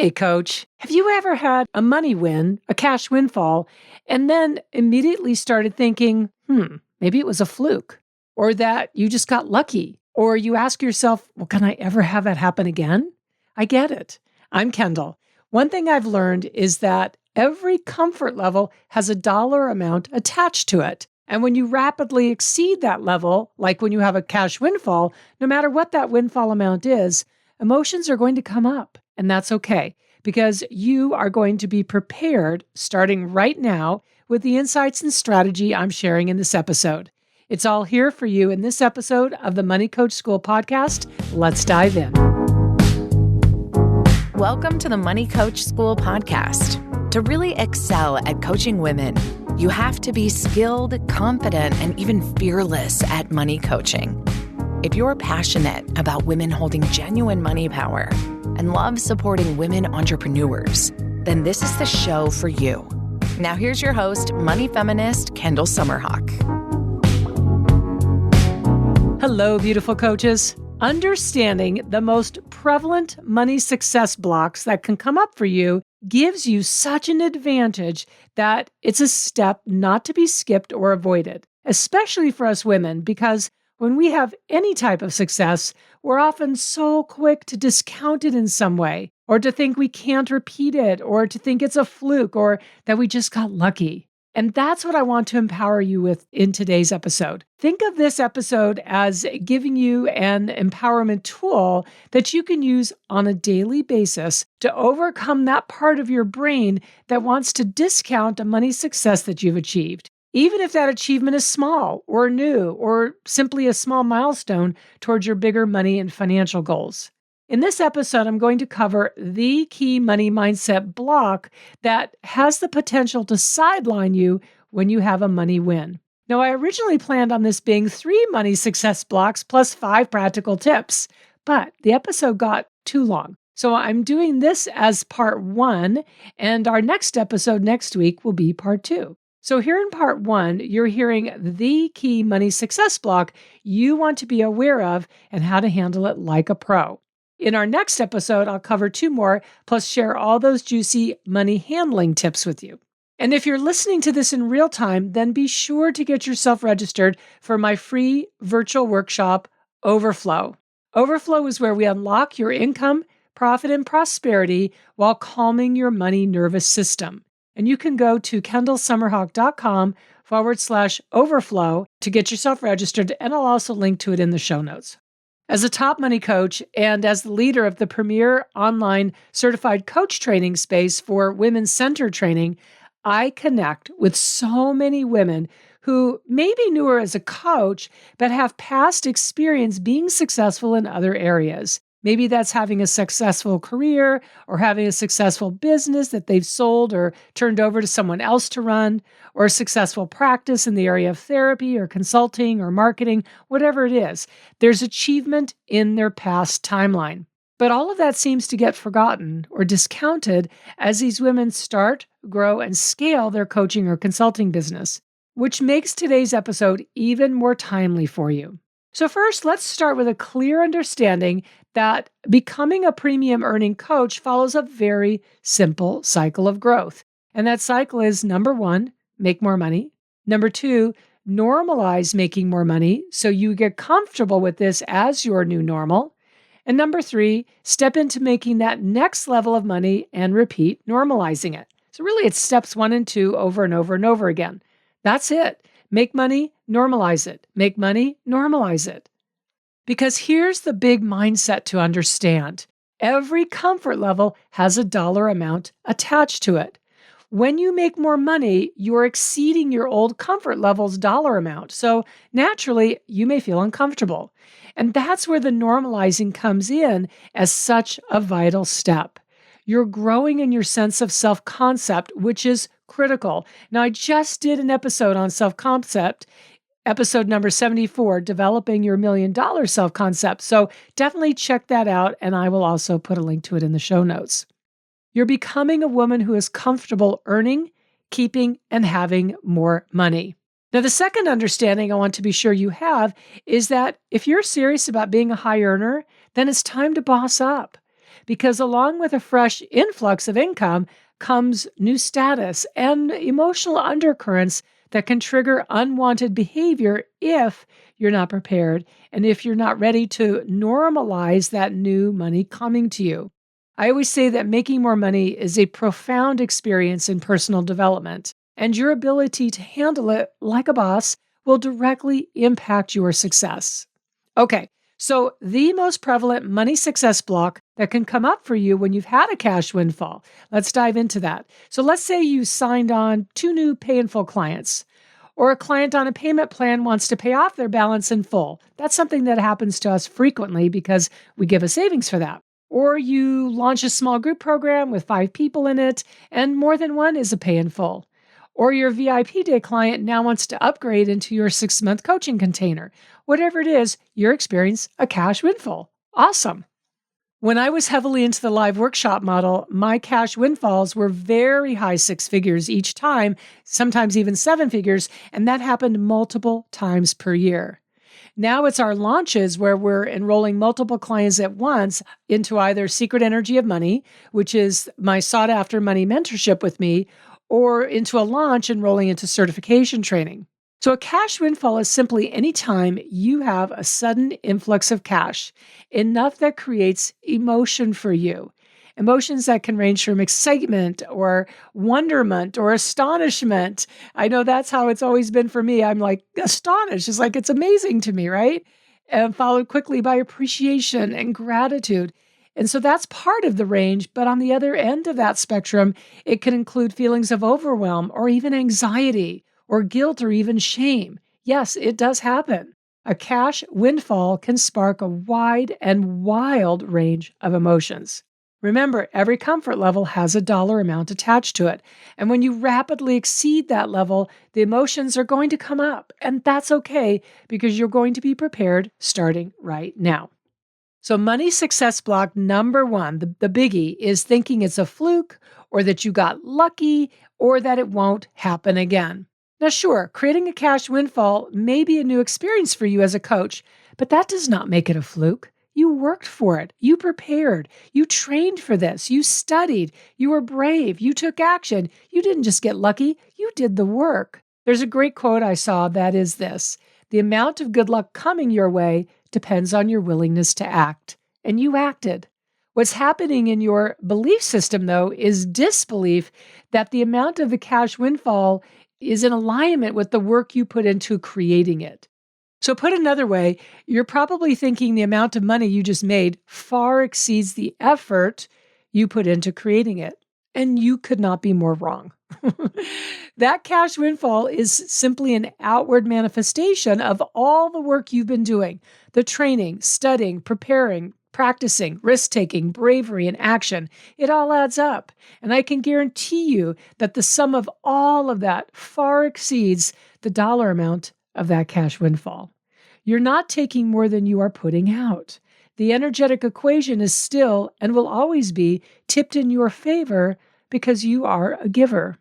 Hey, coach, have you ever had a money win, a cash windfall, and then immediately started thinking, maybe it was a fluke, or that you just got lucky, or you ask yourself, well, can I ever have that happen again? I get it. I'm Kendall. One thing I've learned is that every comfort level has a dollar amount attached to it. And when you rapidly exceed that level, like when you have a cash windfall, no matter what that windfall amount is, emotions are going to come up. And that's okay, because you are going to be prepared starting right now with the insights and strategy I'm sharing in this episode. It's all here for you in this episode of the Money Coach School podcast. Let's dive in. Welcome to the Money Coach School podcast. To really excel at coaching women, you have to be skilled, confident, and even fearless at money coaching. If you're passionate about women holding genuine money power and love supporting women entrepreneurs, then this is the show for you. Now here's your host, money feminist Kendall Summerhawk. Hello, beautiful coaches. Understanding the most prevalent money success blocks that can come up for you gives you such an advantage that it's a step not to be skipped or avoided, especially for us women, because when we have any type of success, we're often so quick to discount it in some way, or to think we can't repeat it, or to think it's a fluke, or that we just got lucky. And that's what I want to empower you with in today's episode. Think of this episode as giving you an empowerment tool that you can use on a daily basis to overcome that part of your brain that wants to discount a money success that you've achieved, even if that achievement is small or new or simply a small milestone towards your bigger money and financial goals. In this episode, I'm going to cover the key money mindset block that has the potential to sideline you when you have a money win. Now, I originally planned on this being 3 money success blocks plus 5 practical tips, but the episode got too long. So I'm doing this as part 1, and our next episode next week will be part 2. So here in part 1, you're hearing the key money success block you want to be aware of and how to handle it like a pro. In our next episode, I'll cover 2 more, plus share all those juicy money handling tips with you. And if you're listening to this in real time, then be sure to get yourself registered for my free virtual workshop, Overflow. Overflow is where we unlock your income, profit, and prosperity while calming your money nervous system. And you can go to kendallsummerhawk.com/overflow to get yourself registered, and I'll also link to it in the show notes. As a top money coach and as the leader of the premier online certified coach training space for women-centered training, I connect with so many women who maybe knew her as a coach, but have past experience being successful in other areas. Maybe that's having a successful career or having a successful business that they've sold or turned over to someone else to run, or a successful practice in the area of therapy or consulting or marketing, whatever it is. There's achievement in their past timeline. But all of that seems to get forgotten or discounted as these women start, grow, and scale their coaching or consulting business, which makes today's episode even more timely for you. So first, let's start with a clear understanding that becoming a premium earning coach follows a very simple cycle of growth. And that cycle is, number 1, make more money. Number 2, normalize making more money so you get comfortable with this as your new normal. And number 3, step into making that next level of money and repeat normalizing it. So really it's steps 1 and 2 over and over and over again. That's it. Make money, normalize it. Make money, normalize it. Because here's the big mindset to understand. Every comfort level has a dollar amount attached to it. When you make more money, you're exceeding your old comfort level's dollar amount. So naturally, you may feel uncomfortable. And that's where the normalizing comes in as such a vital step. You're growing in your sense of self-concept, which is critical. Now, I just did an episode on self-concept, episode number 74, Developing Your $1 Million Self-Concept. So definitely check that out, and I will also put a link to it in the show notes. You're becoming a woman who is comfortable earning, keeping, and having more money. Now, the second understanding I want to be sure you have is that if you're serious about being a high earner, then it's time to boss up. because along with a fresh influx of income comes new status and emotional undercurrents that can trigger unwanted behavior if you're not prepared and if you're not ready to normalize that new money coming to you. I always say that making more money is a profound experience in personal development, and your ability to handle it like a boss will directly impact your success. Okay, so the most prevalent money success block that can come up for you when you've had a cash windfall. Let's dive into that. So let's say you signed on 2 new pay in full clients, or a client on a payment plan wants to pay off their balance in full. That's something that happens to us frequently because we give a savings for that. Or you launch a small group program with 5 people in it, and more than one is a pay in full. Or your VIP day client now wants to upgrade into your 6-month coaching container. Whatever it is, you're experiencing a cash windfall. Awesome. When I was heavily into the live workshop model, my cash windfalls were very high 6 figures each time, sometimes even 7 figures, and that happened multiple times per year. Now it's our launches where we're enrolling multiple clients at once into either Secret Energy of Money, which is my sought after money mentorship with me, or into a launch enrolling into certification training. So a cash windfall is simply any time you have a sudden influx of cash, enough that creates emotion for you. Emotions that can range from excitement or wonderment or astonishment. I know that's how it's always been for me. I'm like astonished. It's like it's amazing to me, right? And followed quickly by appreciation and gratitude. And so that's part of the range. But on the other end of that spectrum, it can include feelings of overwhelm or even anxiety or guilt or even shame. Yes, it does happen. A cash windfall can spark a wide and wild range of emotions. Remember, every comfort level has a dollar amount attached to it. And when you rapidly exceed that level, the emotions are going to come up. And that's okay because you're going to be prepared starting right now. So money success block number 1, the biggie, is thinking it's a fluke or that you got lucky or that it won't happen again. Now, sure, creating a cash windfall may be a new experience for you as a coach, but that does not make it a fluke. You worked for it. You prepared. You trained for this. You studied. You were brave. You took action. You didn't just get lucky. You did the work. There's a great quote I saw that is this: the amount of good luck coming your way depends on your willingness to act. And you acted. What's happening in your belief system, though, is disbelief that the amount of the cash windfall is in alignment with the work you put into creating it. So put another way, you're probably thinking the amount of money you just made far exceeds the effort you put into creating it. And you could not be more wrong. That cash windfall is simply an outward manifestation of all the work you've been doing, the training, studying, preparing, practicing, risk-taking, bravery, and action. It all adds up. And I can guarantee you that the sum of all of that far exceeds the dollar amount of that cash windfall. You're not taking more than you are putting out. The energetic equation is still and will always be tipped in your favor because you are a giver.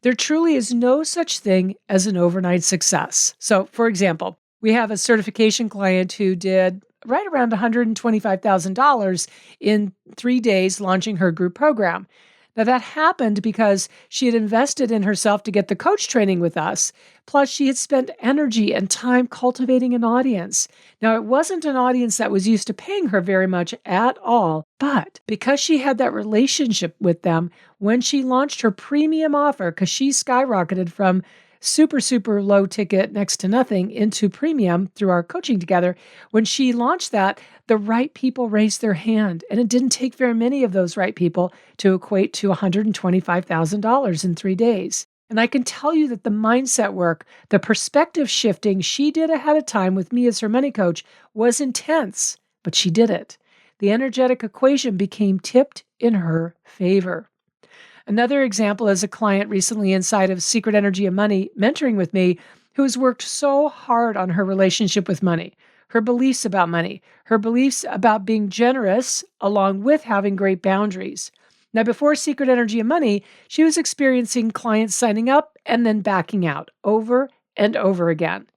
There truly is no such thing as an overnight success. So, for example, we have a certification client who did right around $125,000 in 3 days launching her group program. Now, that happened because she had invested in herself to get the coach training with us. Plus, she had spent energy and time cultivating an audience. Now, it wasn't an audience that was used to paying her very much at all, but because she had that relationship with them, when she launched her premium offer, because she skyrocketed from super low ticket, next to nothing, into premium through our coaching together. When she launched that, the right people raised their hand. And it didn't take very many of those right people to equate to $125,000 in 3 days. And I can tell you that the mindset work, the perspective shifting she did ahead of time with me as her money coach was intense, but she did it. The energetic equation became tipped in her favor. Another example is a client recently inside of Secret Energy of Money mentoring with me who has worked so hard on her relationship with money, her beliefs about money, her beliefs about being generous, along with having great boundaries. Now, before Secret Energy of Money, she was experiencing clients signing up and then backing out over and over again.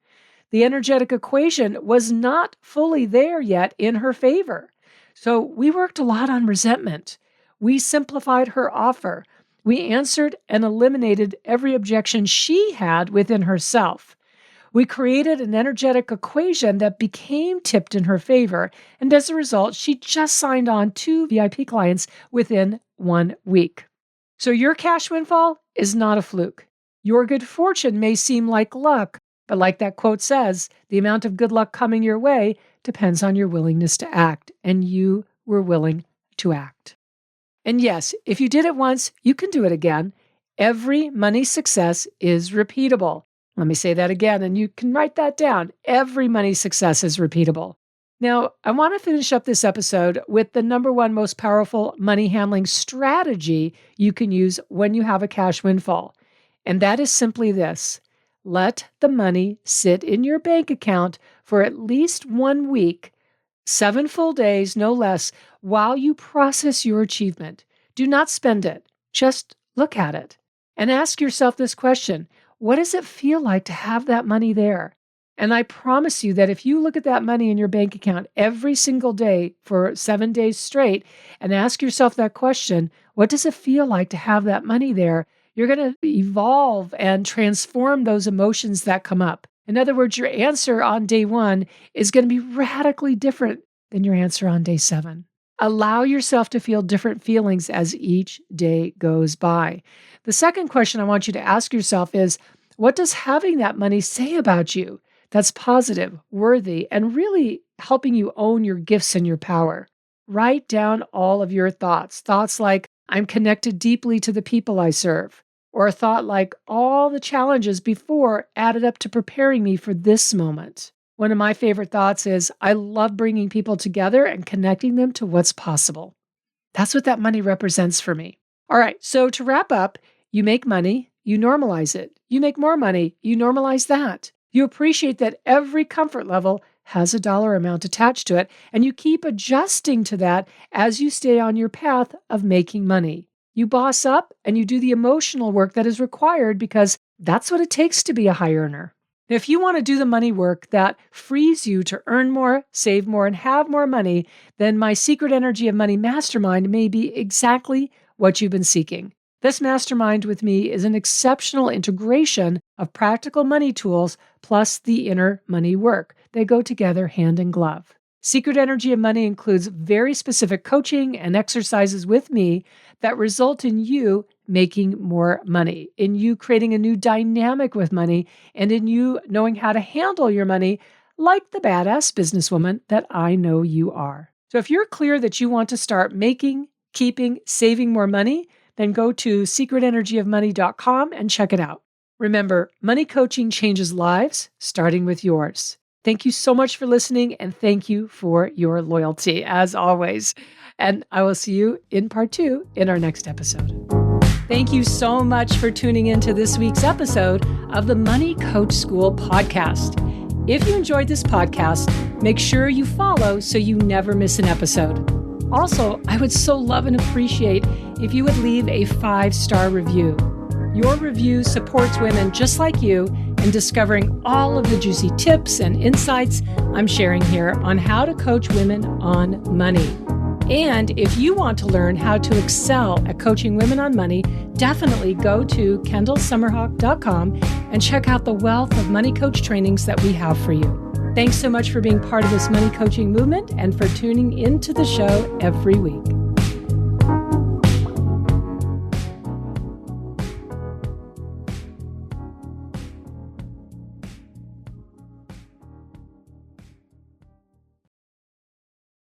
The energetic equation was not fully there yet in her favor. So we worked a lot on resentment. We simplified her offer. We answered and eliminated every objection she had within herself. We created an energetic equation that became tipped in her favor. And as a result, she just signed on 2 VIP clients within 1 week. So your cash windfall is not a fluke. Your good fortune may seem like luck, but like that quote says, the amount of good luck coming your way depends on your willingness to act. And you were willing to act. And yes, if you did it once, you can do it again. Every money success is repeatable. Let me say that again, and you can write that down. Every money success is repeatable. Now, I want to finish up this episode with the number one most powerful money handling strategy you can use when you have a cash windfall. And that is simply this. Let the money sit in your bank account for at least 1 week, 7 full days, no less, while you process your achievement. Do not spend it. Just look at it and ask yourself this question. What does it feel like to have that money there? And I promise you that if you look at that money in your bank account every single day for 7 days straight and ask yourself that question, what does it feel like to have that money there? You're going to evolve and transform those emotions that come up. In other words, your answer on day 1 is going to be radically different than your answer on day 7. Allow yourself to feel different feelings as each day goes by. The second question I want you to ask yourself is, what does having that money say about you that's positive, worthy, and really helping you own your gifts and your power? Write down all of your thoughts. Thoughts like, I'm connected deeply to the people I serve. Or a thought like, all the challenges before added up to preparing me for this moment. One of my favorite thoughts is, I love bringing people together and connecting them to what's possible. That's what that money represents for me. All right, so to wrap up, you make money, you normalize it. You make more money, you normalize that. You appreciate that every comfort level has a dollar amount attached to it, and you keep adjusting to that as you stay on your path of making money. You boss up and you do the emotional work that is required because that's what it takes to be a high earner. If you want to do the money work that frees you to earn more, save more, and have more money, then my Secret Energy of Money Mastermind may be exactly what you've been seeking. This mastermind with me is an exceptional integration of practical money tools plus the inner money work. They go together hand in glove. Secret Energy of Money includes very specific coaching and exercises with me that result in you making more money, in you creating a new dynamic with money, and in you knowing how to handle your money like the badass businesswoman that I know you are. So if you're clear that you want to start making, keeping, saving more money, then go to secretenergyofmoney.com and check it out. Remember, money coaching changes lives, starting with yours. Thank you so much for listening, and thank you for your loyalty, as always. And I will see you in part 2 in our next episode. Thank you so much for tuning into this week's episode of the Money Coach School podcast. If you enjoyed this podcast, make sure you follow so you never miss an episode. Also, I would so love and appreciate if you would leave a 5-star review. Your review supports women just like you in discovering all of the juicy tips and insights I'm sharing here on how to coach women on money. And if you want to learn how to excel at coaching women on money, definitely go to kendallsummerhawk.com and check out the wealth of money coach trainings that we have for you. Thanks so much for being part of this money coaching movement and for tuning into the show every week.